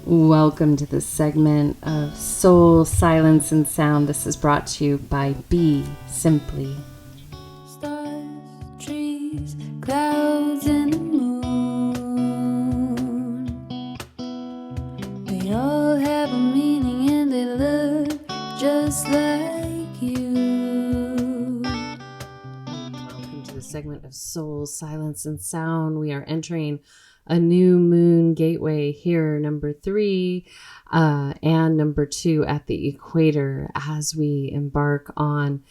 Welcome to this segment of Soul, Silence, and Sound. This is brought to you by BeSimply. Stars, trees, clouds, and the moon. They all have a meaning and they look just like you. Welcome to the segment of Soul, Silence, and Sound. We are entering a new moon gateway here, number 3 and number 2 at the Equator, as we embark on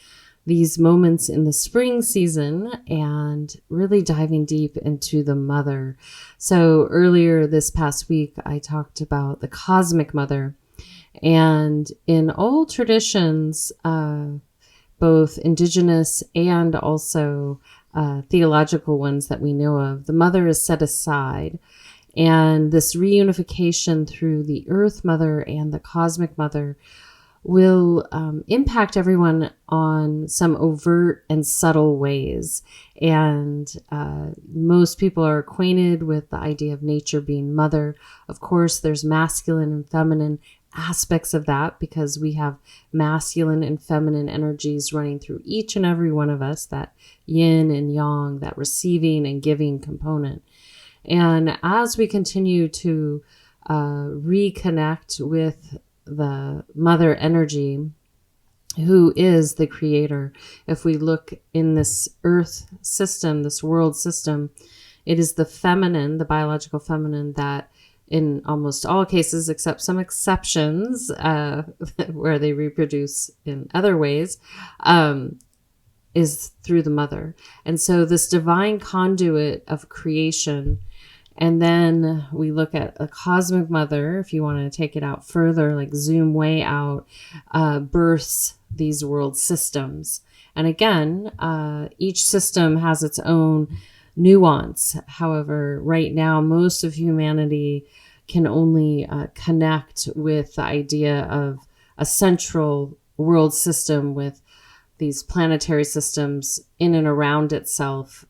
these moments in the spring season and really diving deep into the mother. So earlier this past week, I talked about the cosmic mother, and in old traditions, both indigenous and also theological ones that we know of, the mother is set aside, and this reunification through the earth mother and the cosmic mother will impact everyone on some overt and subtle ways. And most people are acquainted with the idea of nature being mother. Of course, there's masculine and feminine aspects of that, because we have masculine and feminine energies running through each and every one of us, that yin and yang, that receiving and giving component. And as we continue to reconnect with the mother energy, who is the creator, if we look in this earth system, this world system, it is the feminine, the biological feminine, that in almost all cases, except some exceptions where they reproduce in other ways, is through the mother. And so this divine conduit of creation, and then we look at a cosmic mother, if you want to take it out further, like zoom way out, births these world systems. And again, each system has its own nuance. However, right now, most of humanity can only connect with the idea of a central world system with these planetary systems in and around itself,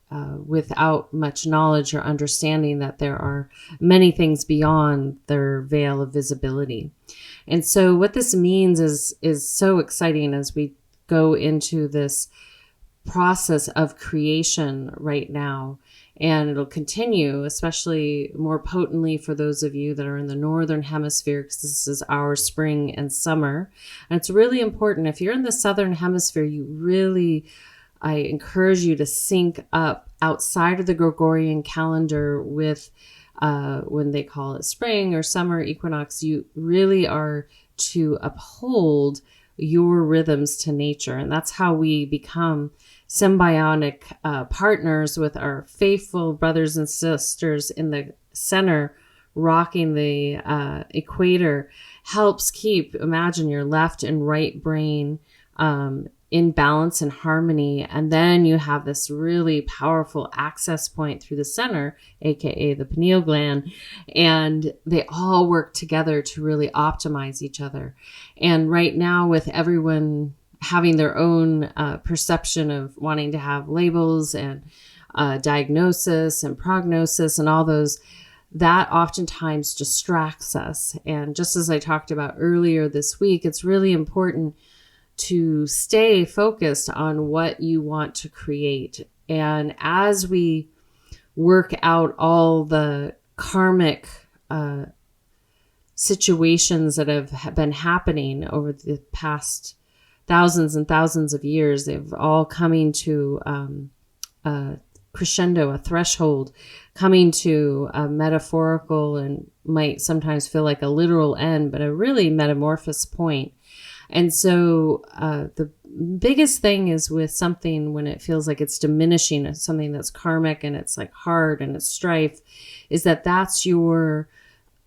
without much knowledge or understanding that there are many things beyond their veil of visibility. And so what this means is so exciting as we go into this process of creation right now. And it'll continue, especially more potently for those of you that are in the northern hemisphere, because this is our spring and summer. And it's really important. If you're in the southern hemisphere, I encourage you to sync up outside of the Gregorian calendar with when they call it spring or summer equinox. You really are to uphold your rhythms to nature. And that's how we become symbiotic partners with our faithful brothers and sisters in the center, rocking the equator. Helps keep, imagine your left and right brain in balance and harmony. And then you have this really powerful access point through the center, aka the pineal gland, and they all work together to really optimize each other. And right now, with everyone having their own perception of wanting to have labels and diagnosis and prognosis and all those, that oftentimes distracts us. And just as I talked about earlier this week, it's really important to stay focused on what you want to create. And as we work out all the karmic situations that have been happening over the past thousands and thousands of years, they've all coming to a crescendo, a threshold, coming to a metaphorical and might sometimes feel like a literal end, but a really metamorphosed point. And so the biggest thing is with something when it feels like it's diminishing, something that's karmic and it's like hard and it's strife, is that that's your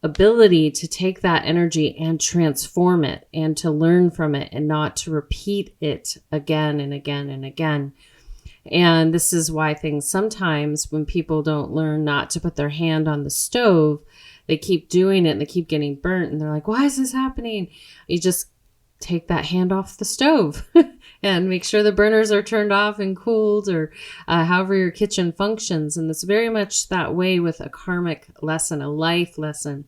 ability to take that energy and transform it and to learn from it and not to repeat it again and again and again. And this is why things sometimes, when people don't learn not to put their hand on the stove, they keep doing it and they keep getting burnt and they're like, why is this happening? You just take that hand off the stove and make sure the burners are turned off and cooled, or however your kitchen functions. And it's very much that way with a karmic lesson, a life lesson.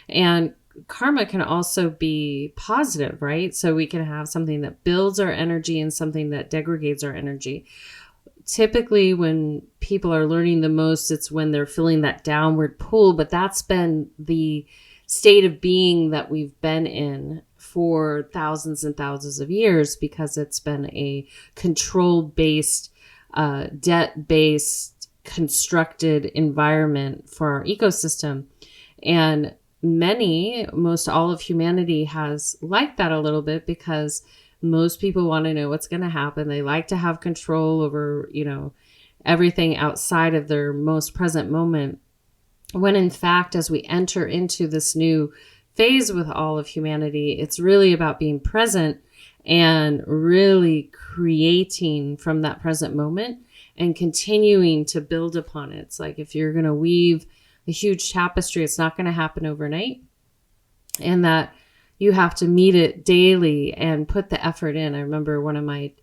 And karma can also be positive, right? So we can have something that builds our energy and something that degrades our energy. Typically, when people are learning the most, it's when they're feeling that downward pull, but that's been the state of being that we've been in for thousands and thousands of years, because it's been a control-based, debt-based, constructed environment for our ecosystem. And most all of humanity has liked that a little bit, because most people want to know what's going to happen. They like to have control over, everything outside of their most present moment. When in fact, as we enter into this new phase with all of humanity, it's really about being present and really creating from that present moment and continuing to build upon it. It's like if you're going to weave a huge tapestry, it's not going to happen overnight, and that you have to meet it daily and put the effort in. I remember one of my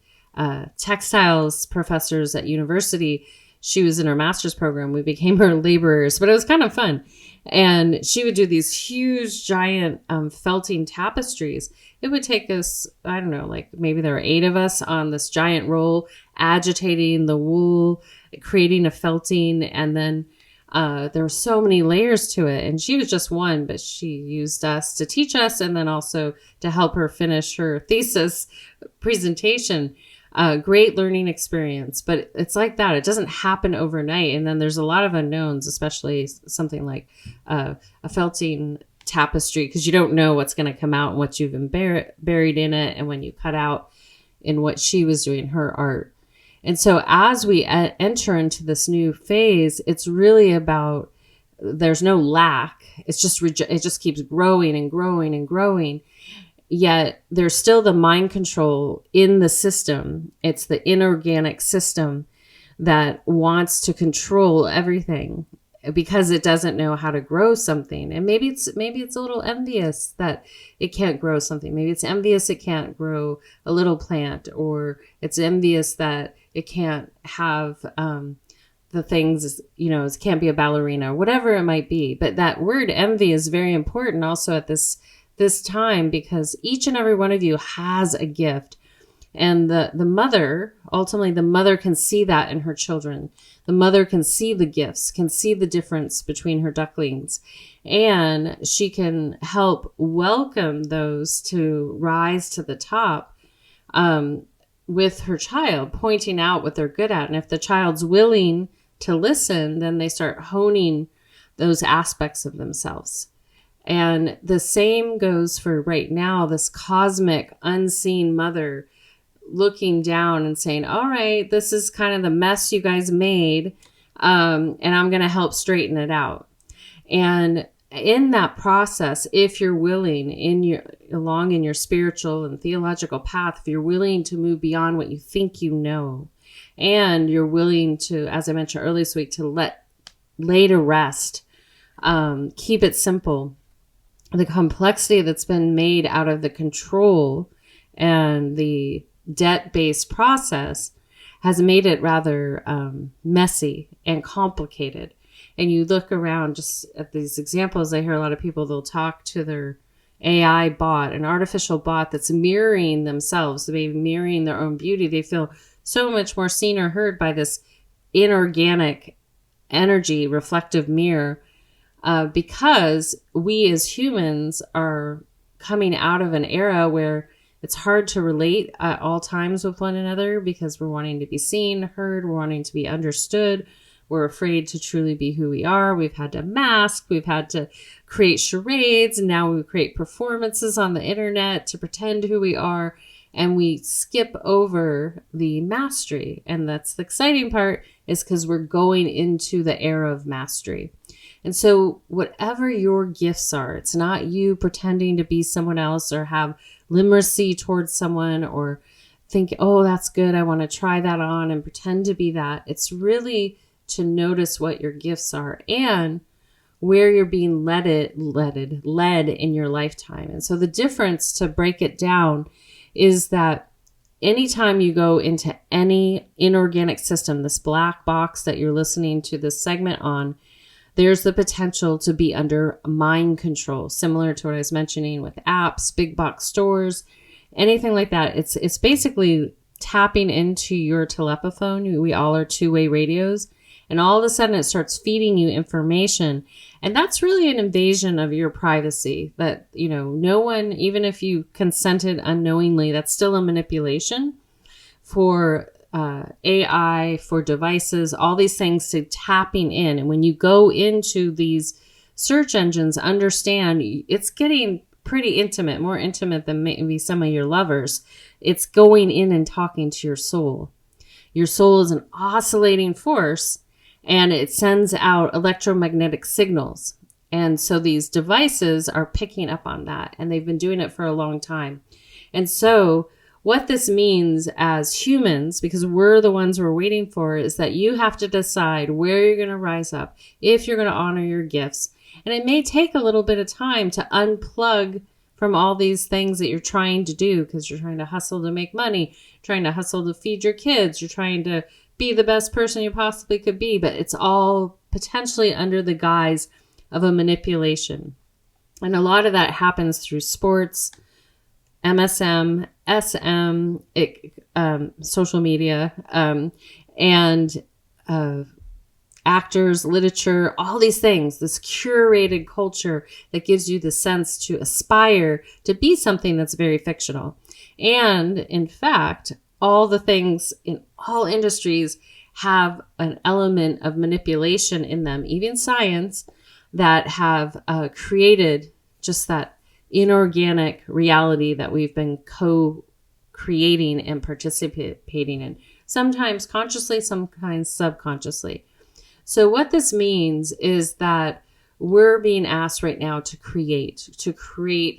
textiles professors at university, she was in her master's program. We became her laborers, but it was kind of fun. And she would do these huge, giant felting tapestries. It would take us, I don't know, like maybe there were 8 of us on this giant roll, agitating the wool, creating a felting, and then there were so many layers to it. And she was just one, but she used us to teach us and then also to help her finish her thesis presentation. Great learning experience, but it's like that. It doesn't happen overnight. And then there's a lot of unknowns, especially something like a felting tapestry, because you don't know what's going to come out and what you've buried in it. And when you cut out in what she was doing, her art. And so as we enter into this new phase, it's really about, there's no lack. It's just, it just keeps growing and growing and growing. Yet there's still the mind control in the system. It's the inorganic system that wants to control everything because it doesn't know how to grow something. And maybe it's a little envious that it can't grow something. Maybe it's envious it can't grow a little plant, or it's envious that it can't have the things, it can't be a ballerina, or whatever it might be. But that word envy is very important also at this time, because each and every one of you has a gift. And the mother, ultimately the mother can see that in her children. The mother can see the gifts, can see the difference between her ducklings, and she can help welcome those to rise to the top with her child, pointing out what they're good at. And if the child's willing to listen, then they start honing those aspects of themselves. And the same goes for right now, this cosmic unseen mother looking down and saying, all right, this is kind of the mess you guys made, and I'm going to help straighten it out. And in that process, if you're willing, along in your spiritual and theological path, if you're willing to move beyond what you think you know, and you're willing to, as I mentioned earlier this week, to lay to rest, keep it simple, the complexity that's been made out of the control and the debt-based process has made it rather messy and complicated. And you look around just at these examples, I hear a lot of people, they'll talk to their AI bot, an artificial bot that's mirroring themselves, maybe mirroring their own beauty. They feel so much more seen or heard by this inorganic energy, reflective mirror, because we as humans are coming out of an era where it's hard to relate at all times with one another, because we're wanting to be seen, heard, we're wanting to be understood. We're afraid to truly be who we are. We've had to mask. We've had to create charades. And now we create performances on the internet to pretend who we are. And we skip over the mastery. And that's the exciting part, is because we're going into the era of mastery. And so whatever your gifts are, it's not you pretending to be someone else or have limericcy towards someone or think, oh, that's good, I want to try that on and pretend to be that. It's really to notice what your gifts are and where you're being led in your lifetime. And so the difference, to break it down, is that anytime you go into any inorganic system, this black box that you're listening to this segment on, there's the potential to be under mind control, similar to what I was mentioning with apps, big box stores, anything like that. It's basically tapping into your telephone. We all are two-way radios. And all of a sudden it starts feeding you information. And that's really an invasion of your privacy that, no one, even if you consented unknowingly, that's still a manipulation for AI, for devices, all these things to tapping in. And when you go into these search engines, understand it's getting pretty intimate, more intimate than maybe some of your lovers. It's going in and talking to your soul. Your soul is an oscillating force, and it sends out electromagnetic signals. And so these devices are picking up on that, and they've been doing it for a long time. And so what this means as humans, because we're the ones we're waiting for, is that you have to decide where you're going to rise up, if you're going to honor your gifts. And it may take a little bit of time to unplug from all these things that you're trying to do, because you're trying to hustle to make money, trying to hustle to feed your kids, you're trying to be the best person you possibly could be, but it's all potentially under the guise of a manipulation. And a lot of that happens through sports, MSM, SM, social media, and actors, literature, all these things, this curated culture that gives you the sense to aspire to be something that's very fictional. And in fact, all the things in all industries have an element of manipulation in them, even science, that have created just that inorganic reality that we've been co-creating and participating in, sometimes consciously, sometimes subconsciously. So what this means is that we're being asked right now to create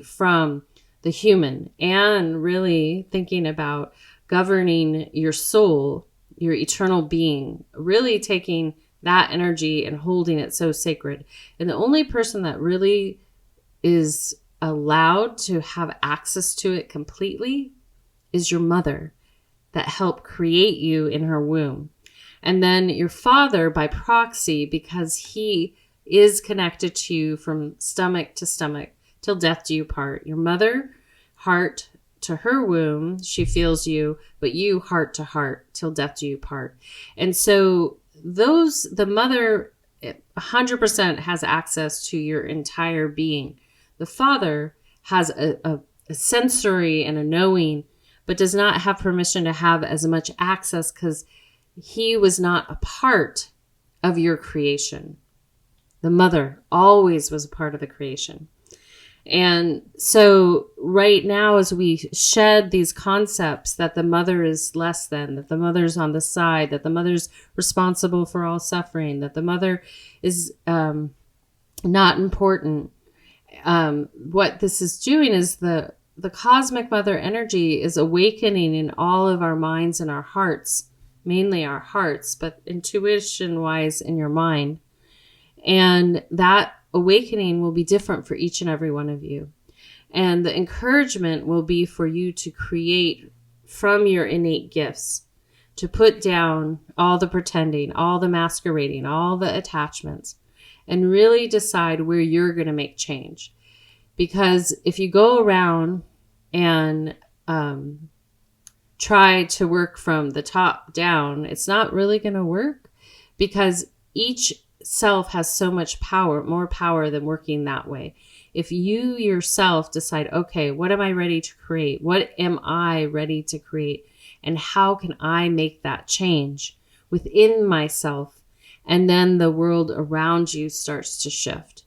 from the human, and really thinking about governing your soul, your eternal being, really taking that energy and holding it so sacred. And the only person that really is allowed to have access to it completely is your mother that helped create you in her womb. And then your father by proxy, because he is connected to you from stomach to stomach till death do you part. Your mother, heart to her womb, she feels you, but you heart to heart till death do you part. And so the mother 100% has access to your entire being. The father has a sensory and a knowing, but does not have permission to have as much access because he was not a part of your creation. The mother always was a part of the creation. And so right now, as we shed these concepts that the mother is less than, that the mother's on the side, that the mother's responsible for all suffering, that the mother is not important, what this is doing is the cosmic mother energy is awakening in all of our minds and our hearts, mainly our hearts, but intuition-wise in your mind. And that awakening will be different for each and every one of you. And the encouragement will be for you to create from your innate gifts, to put down all the pretending, all the masquerading, all the attachments, and really decide where you're going to make change. Because if you go around and try to work from the top down, it's not really going to work, because each self has so much power, more power than working that way. If you yourself decide, okay, what am I ready to create? What am I ready to create? And how can I make that change within myself? And then the world around you starts to shift.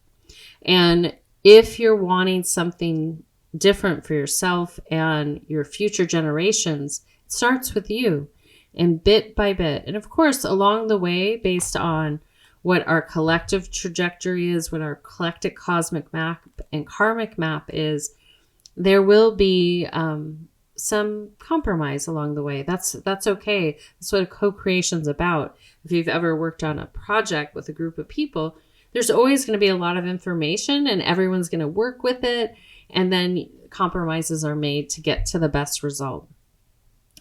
And if you're wanting something different for yourself and your future generations, it starts with you, and bit by bit. And of course, along the way, based on what our collective trajectory is, what our collective cosmic map and karmic map is, there will be some compromise along the way. That's okay. That's what a co-creation is about. If you've ever worked on a project with a group of people, there's always going to be a lot of information, and everyone's going to work with it. And then compromises are made to get to the best result.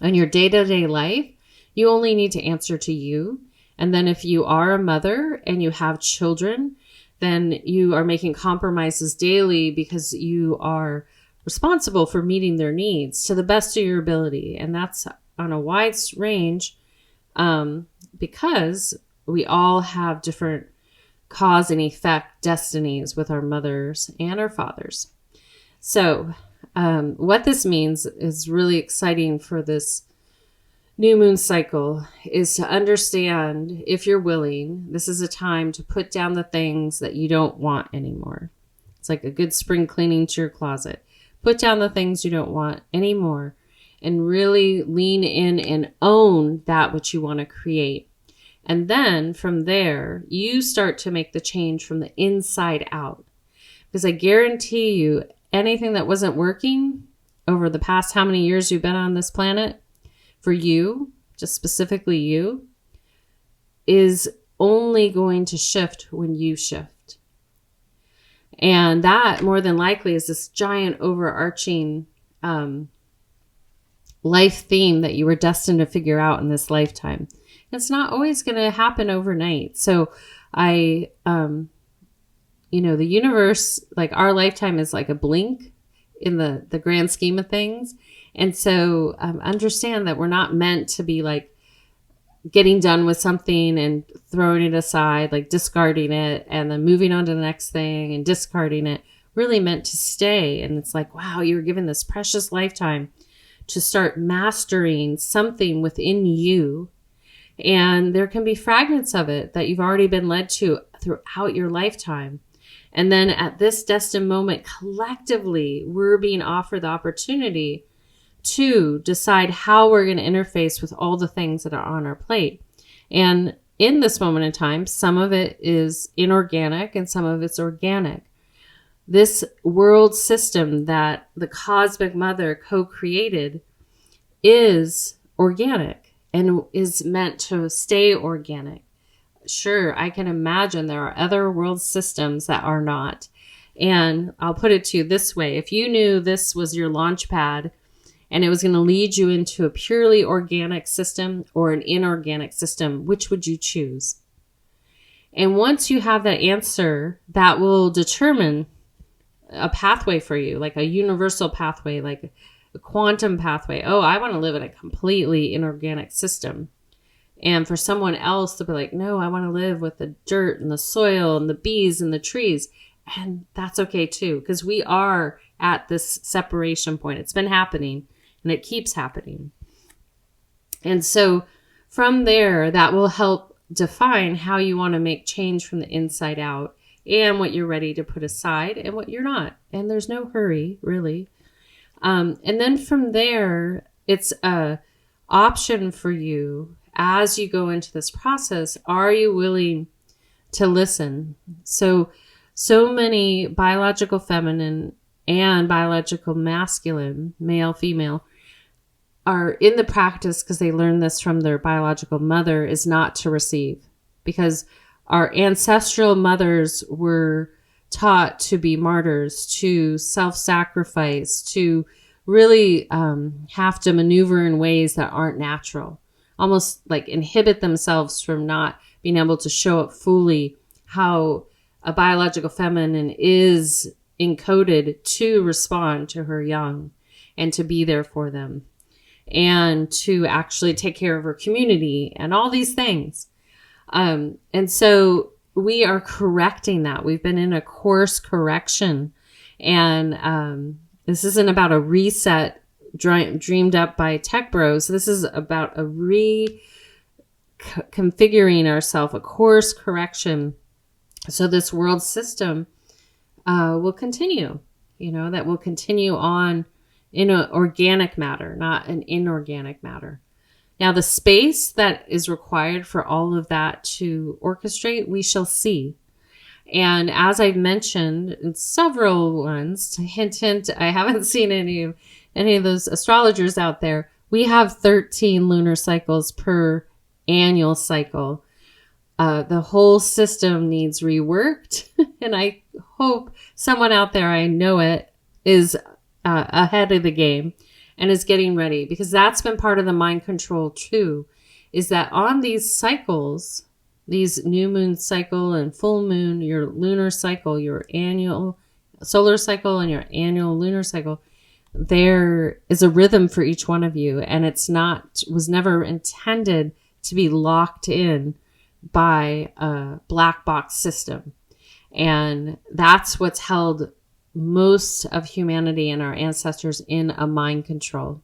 In your day-to-day life, you only need to answer to you. And then if you are a mother and you have children, then you are making compromises daily because you are responsible for meeting their needs to the best of your ability. And that's on a wide range, because we all have different cause and effect destinies with our mothers and our fathers. So what this means is really exciting for this new moon cycle is to understand, if you're willing, this is a time to put down the things that you don't want anymore. It's like a good spring cleaning to your closet. Put down the things you don't want anymore and really lean in and own that which you want to create. And then from there, you start to make the change from the inside out. Because I guarantee you, anything that wasn't working over the past how many years you've been on this planet, for you, just specifically you, is only going to shift when you shift. And that, more than likely, is this giant overarching life theme that you were destined to figure out in this lifetime. It's not always going to happen overnight. So the universe, like our lifetime is like a blink in the grand scheme of things. And so understand that we're not meant to be like getting done with something and throwing it aside, like discarding it and then moving on to the next thing and discarding it. Really meant to stay. And it's like, wow, you were given this precious lifetime to start mastering something within you. And there can be fragments of it that you've already been led to throughout your lifetime. And then at this destined moment, collectively, we're being offered the opportunity to decide how we're going to interface with all the things that are on our plate. And in this moment in time, some of it is inorganic and some of it's organic. This world system that the Cosmic Mother co-created is organic and is meant to stay organic. Sure, I can imagine there are other world systems that are not. And I'll put it to you this way. If you knew this was your launch pad and it was going to lead you into a purely organic system or an inorganic system, which would you choose? And once you have that answer, that will determine a pathway for you, like a universal pathway, like a quantum pathway. Oh, I want to live in a completely inorganic system. And for someone else to be like, no, I want to live with the dirt and the soil and the bees and the trees. And that's okay too, because we are at this separation point. It's been happening and it keeps happening. And so from there, that will help define how you want to make change from the inside out and what you're ready to put aside and what you're not. And there's no hurry, really. And then from there, it's a option for you as you go into this process. Are you willing to listen? So many biological feminine and biological masculine, male, female, are in the practice because they learned this from their biological mother is not to receive, because our ancestral mothers were taught to be martyrs, to self-sacrifice, to really have to maneuver in ways that aren't natural, almost like inhibit themselves from not being able to show up fully how a biological feminine is encoded to respond to her young and to be there for them and to actually take care of her community and all these things. And so we are correcting that. We've been in a course correction, and this isn't about a reset dreamed up by tech bros. This is about a reconfiguring ourselves, a course correction. So this world system will continue, that will continue on in an organic matter, not an inorganic matter. Now, the space that is required for all of that to orchestrate, we shall see. And as I've mentioned in several ones, hint, I haven't seen any of those astrologers out there. We have 13 lunar cycles per annual cycle. The whole system needs reworked. And I hope someone out there, I know it, is ahead of the game and is getting ready, because that's been part of the mind control too, is that on these cycles, these new moon cycle and full moon, your lunar cycle, your annual solar cycle and your annual lunar cycle, there is a rhythm for each one of you, and was never intended to be locked in by a black box system. And that's what's held most of humanity and our ancestors in a mind control.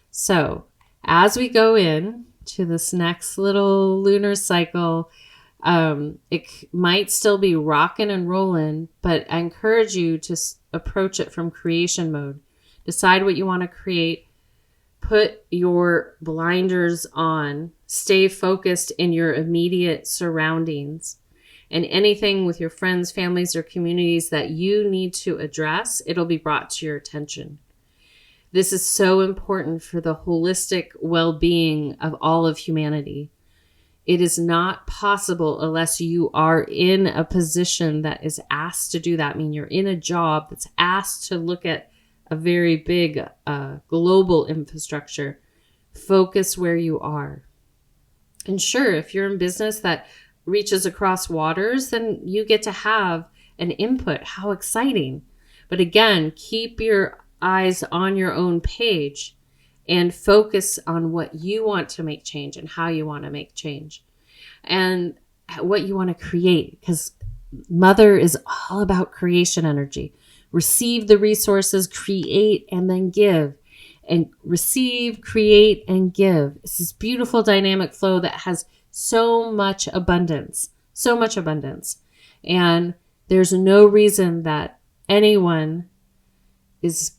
So as we go in to this next little lunar cycle, it might still be rocking and rolling, but I encourage you to approach it from creation mode. Decide what you want to create. Put your blinders on. Stay focused in your immediate surroundings. And anything with your friends, families, or communities that you need to address, it'll be brought to your attention. This is so important for the holistic well-being of all of humanity. It is not possible unless you are in a position that is asked to do that. I mean, you're in a job that's asked to look at a very big global infrastructure. Focus where you are. And sure, if you're in business that reaches across waters, then you get to have an input. How exciting. But again, keep your eyes on your own page and focus on what you want to make change and how you want to make change and what you want to create, because Mother is all about creation energy. Receive the resources, create, and then give. And receive, create, and give. It's this beautiful dynamic flow that has so much abundance. So much abundance. And there's no reason that anyone is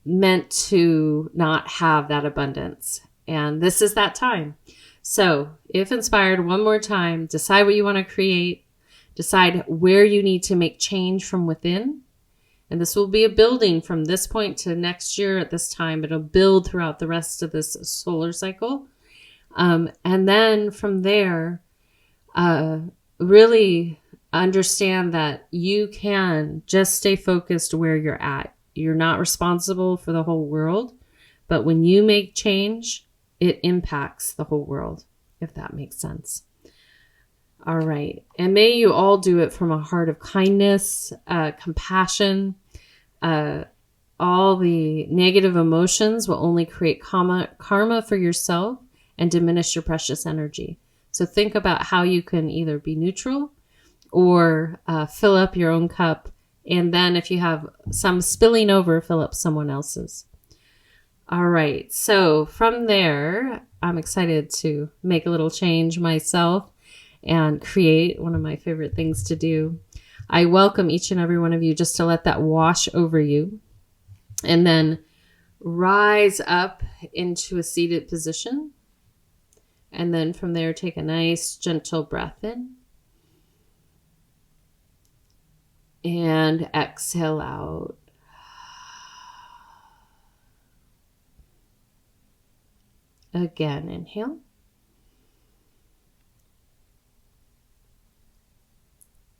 meant to not have that abundance. And this is that time. So if inspired, one more time, decide what you want to create. Decide where you need to make change from within. And this will be a building from this point to next year at this time. It'll build throughout the rest of this solar cycle. And then from there, really understand that you can just stay focused where you're at. You're not responsible for the whole world. But when you make change, it impacts the whole world, if that makes sense. All right. And may you all do it from a heart of kindness, compassion. All the negative emotions will only create karma for yourself and diminish your precious energy. So think about how you can either be neutral or fill up your own cup. And then if you have some spilling over, fill up someone else's. All right. So from there, I'm excited to make a little change myself and create. One of my favorite things to do. I welcome each and every one of you just to let that wash over you. And then rise up into a seated position. And then from there, take a nice, gentle breath in. And exhale out. Again, inhale.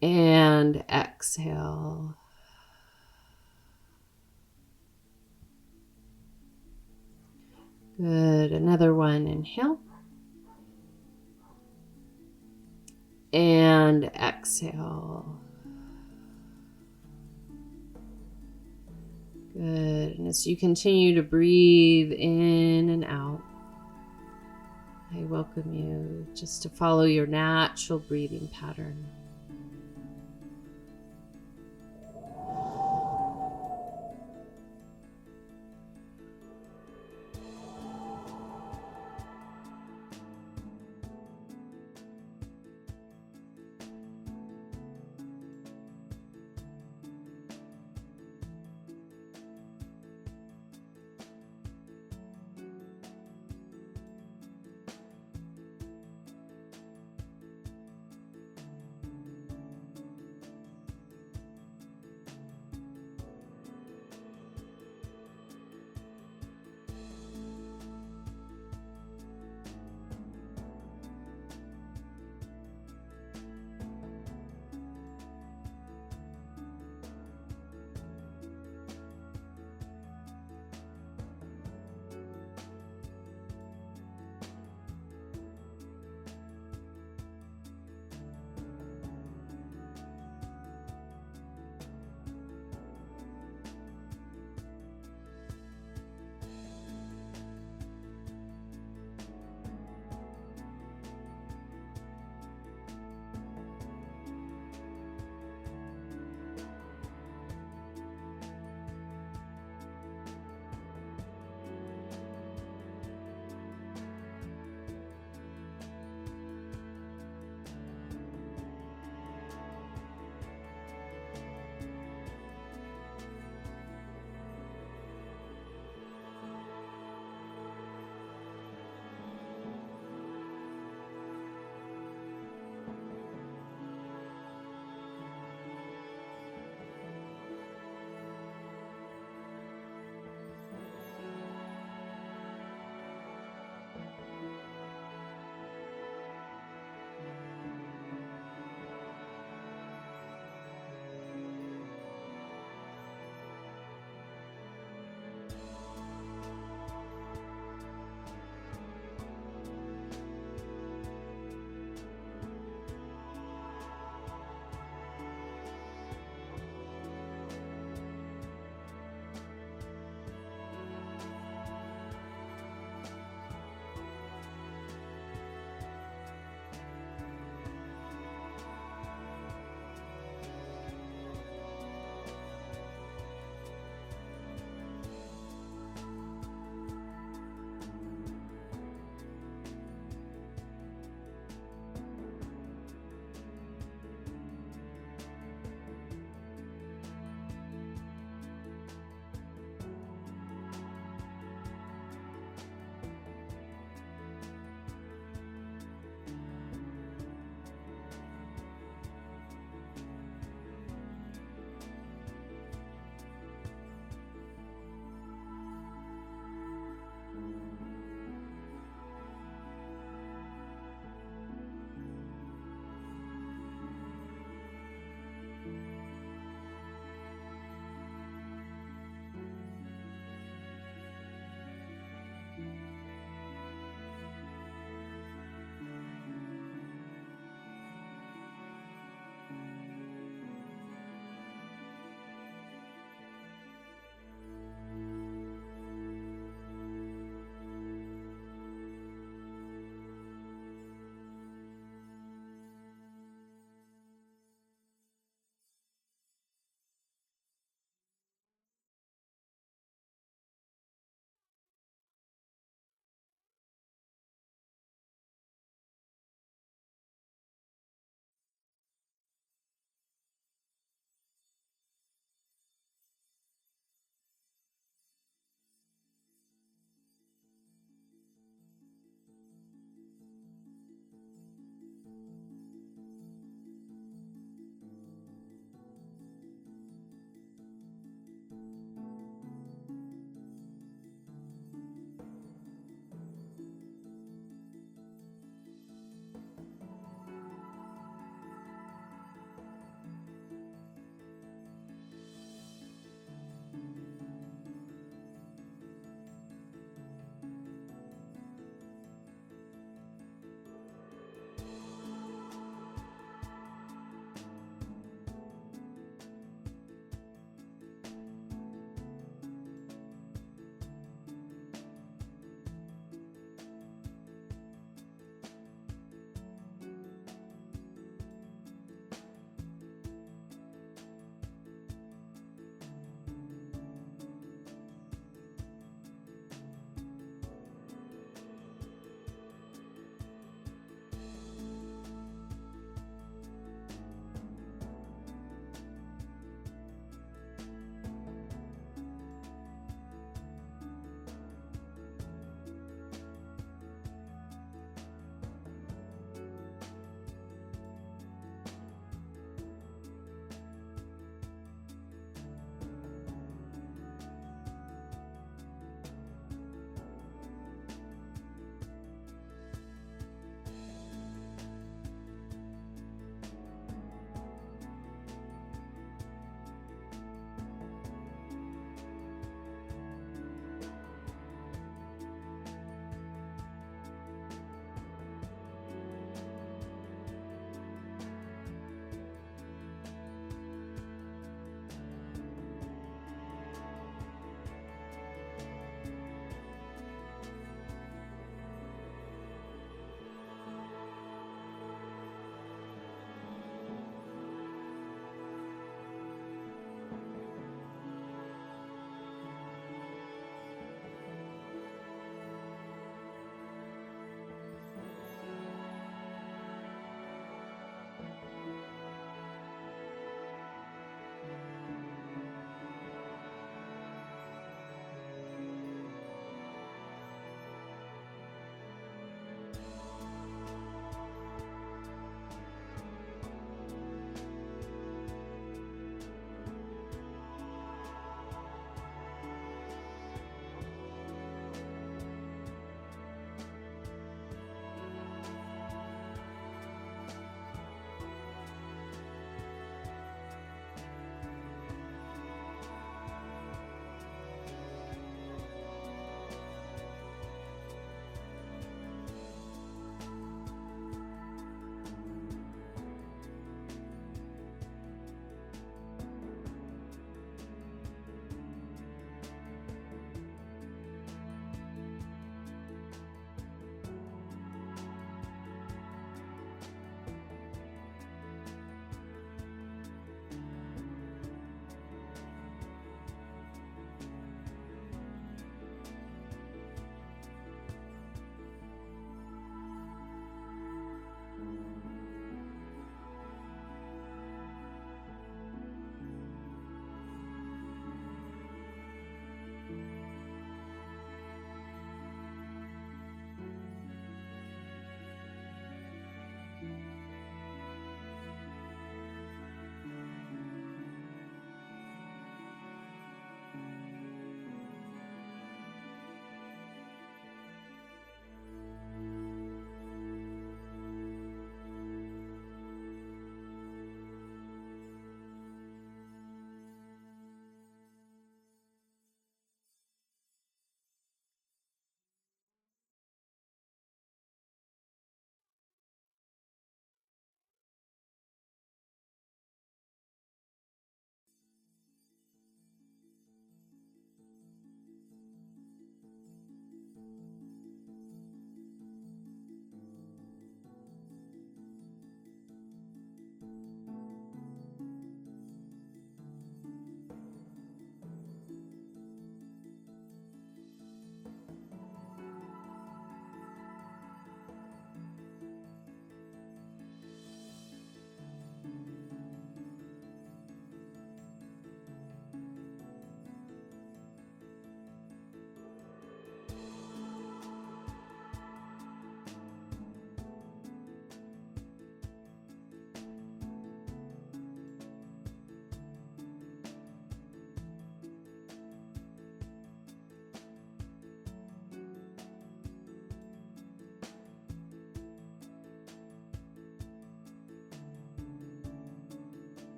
And exhale. Good. Another one. Inhale. And exhale. Good. And as you continue to breathe in and out, I welcome you just to follow your natural breathing pattern.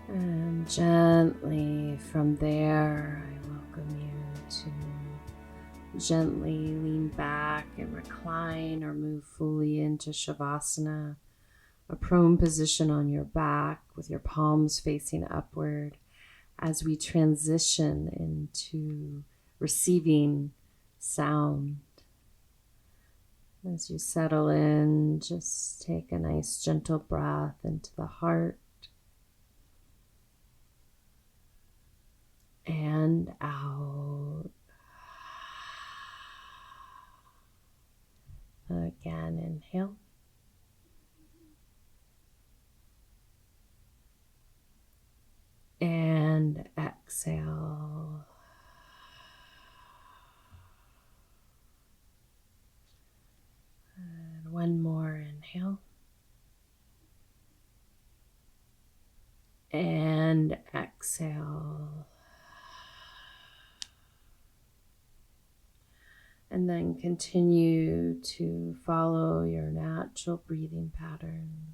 And gently from there, I welcome you to gently lean back and recline or move fully into Shavasana, a prone position on your back with your palms facing upward as we transition into receiving sound. As you settle in, just take a nice gentle breath into the heart and out. Again, inhale. And exhale. And one more inhale. And exhale. And then continue to follow your natural breathing pattern.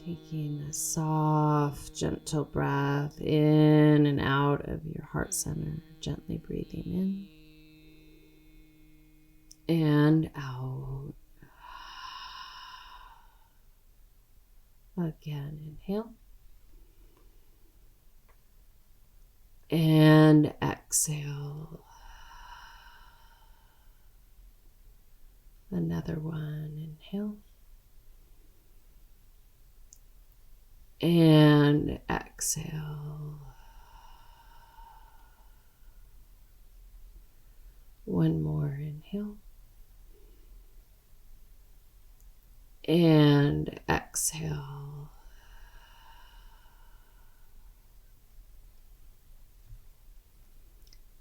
Taking a soft, gentle breath in and out of your heart center, gently breathing in and out. Again, inhale and exhale. Another one, inhale. And exhale. One more, inhale. And exhale.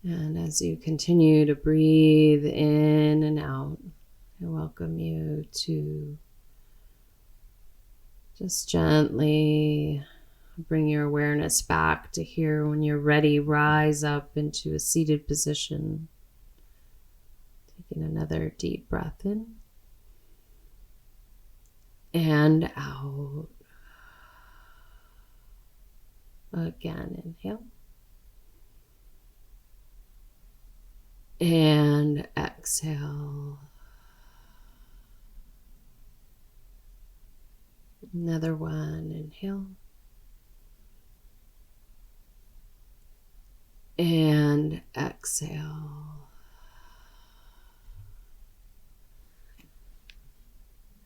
And as you continue to breathe in and out, I welcome you to just gently bring your awareness back to here. When you're ready, rise up into a seated position. Taking another deep breath in and out. Again, inhale. And exhale. Another one, inhale. And exhale.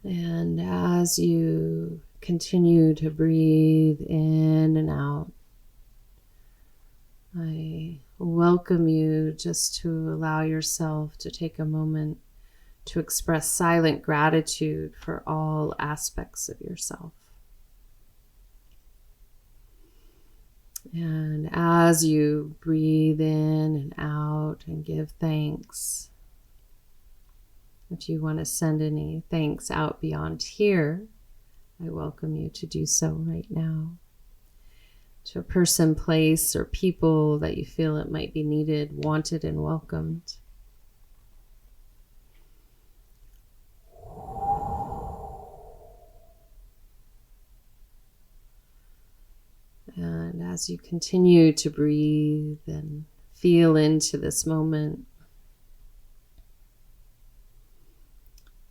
And as you continue to breathe in and out, I welcome you just to allow yourself to take a moment to express silent gratitude for all aspects of yourself. And as you breathe in and out and give thanks, if you want to send any thanks out beyond here, I welcome you to do so right now. To a person, place, or people that you feel it might be needed, wanted, and welcomed. And as you continue to breathe and feel into this moment,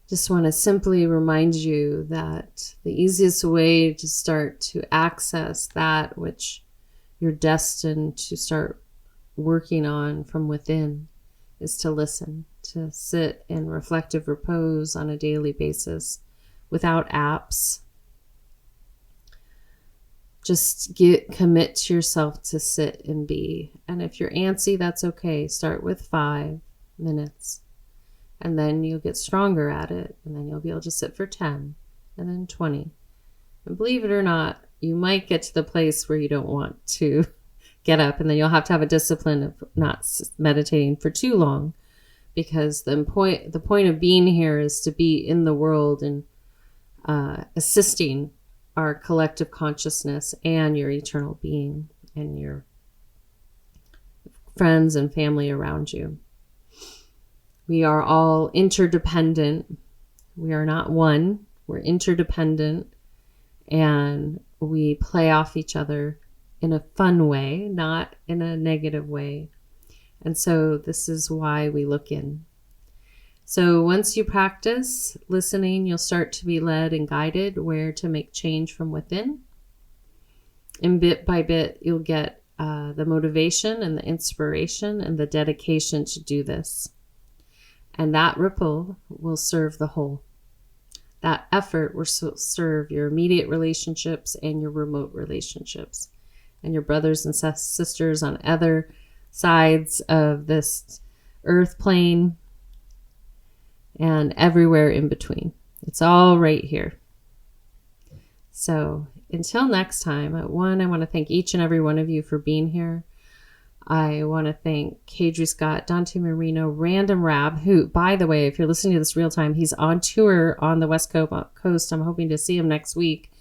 just want to simply remind you that the easiest way to start to access that which you're destined to start working on from within is to listen, to sit in reflective repose on a daily basis without apps. Just commit to yourself to sit and be. And if you're antsy, that's okay. Start with 5 minutes. And then you'll get stronger at it. And then you'll be able to sit for 10 and then 20. And believe it or not, you might get to the place where you don't want to get up. And then you'll have to have a discipline of not meditating for too long. Because the point of being here is to be in the world and assisting our collective consciousness and your eternal being and your friends and family around you. We are all interdependent. We are not one. We're interdependent, and we play off each other in a fun way, not in a negative way. And so this is why we look in. So once you practice listening, you'll start to be led and guided where to make change from within. And bit by bit, you'll get the motivation and the inspiration and the dedication to do this. And that ripple will serve the whole. That effort will serve your immediate relationships and your remote relationships and your brothers and sisters on other sides of this earth plane and everywhere in between. It's all right here. So until next time, I want to thank each and every one of you for being here. I want to thank Kadri Scott, Dante Marino, Random Rab, who, by the way, if you're listening to this real time, he's on tour on the West Coast. I'm hoping to see him next week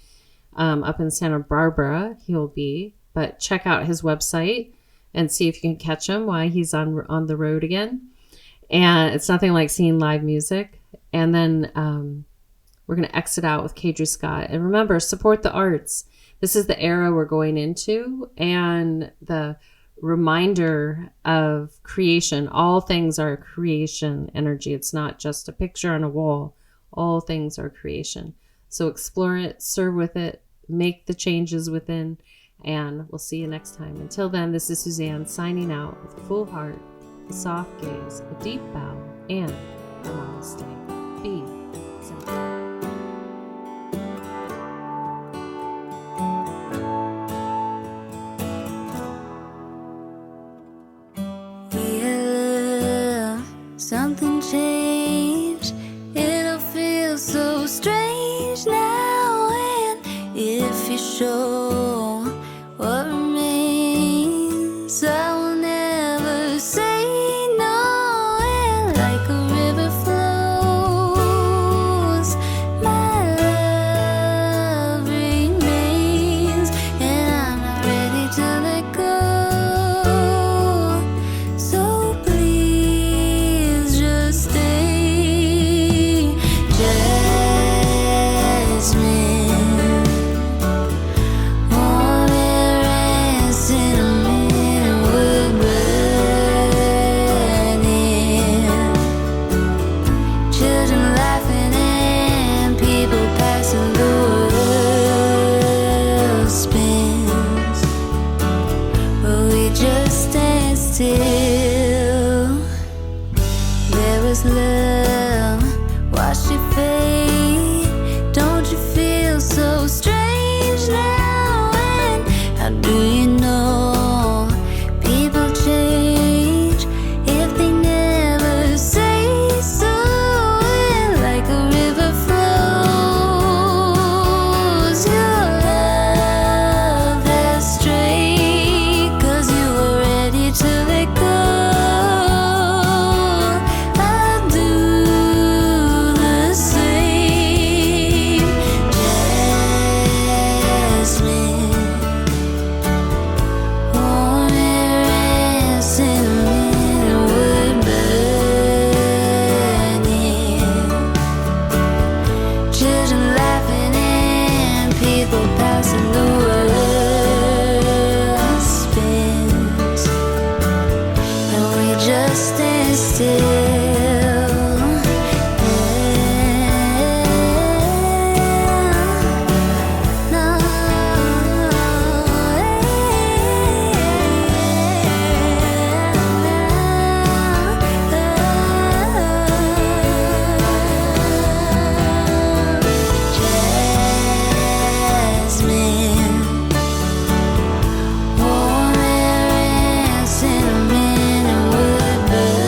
up in Santa Barbara. He'll be. But check out his website and see if you can catch him while he's on the road again. And it's nothing like seeing live music. And then we're going to exit out with Kadri Scott. And remember, support the arts. This is the era we're going into, and the reminder of creation. All things are creation energy. It's not just a picture on a wall. All things are creation. So explore it, serve with it, make the changes within, and we'll see you next time. Until then, this is Suzanne signing out with a full heart, a soft gaze, a deep bow, and a namaste. Be simple. Something changed. It'll feel so strange now. And if you show what remains, I will never say no. And like a river flows, my love remains. And I'm not ready to let go. So please just stay. Jasmine, warm air and cinnamon wood burning, children laughing and people passing. The world spins, but we just stand still. There was love, watch it fade. Don't you feel so strange now? And how do you know people change if they never say so? And like a river flows, your love has strayed, 'cause you were ready to let go. I'll do the same. Jasmine, warm air and cinnamon wood burning, children laughing and people passing. The world spins, and we just stand still. Jasmine, warm air and cinnamon and wood burning,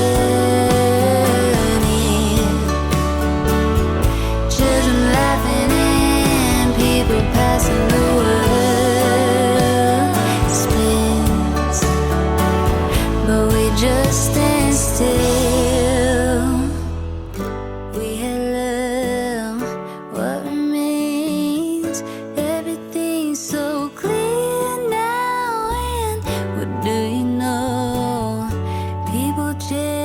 children laughing and people passing. The world spins, but we just stand still. We had love, what remains? Everything's so clear now. And what do you know? noche.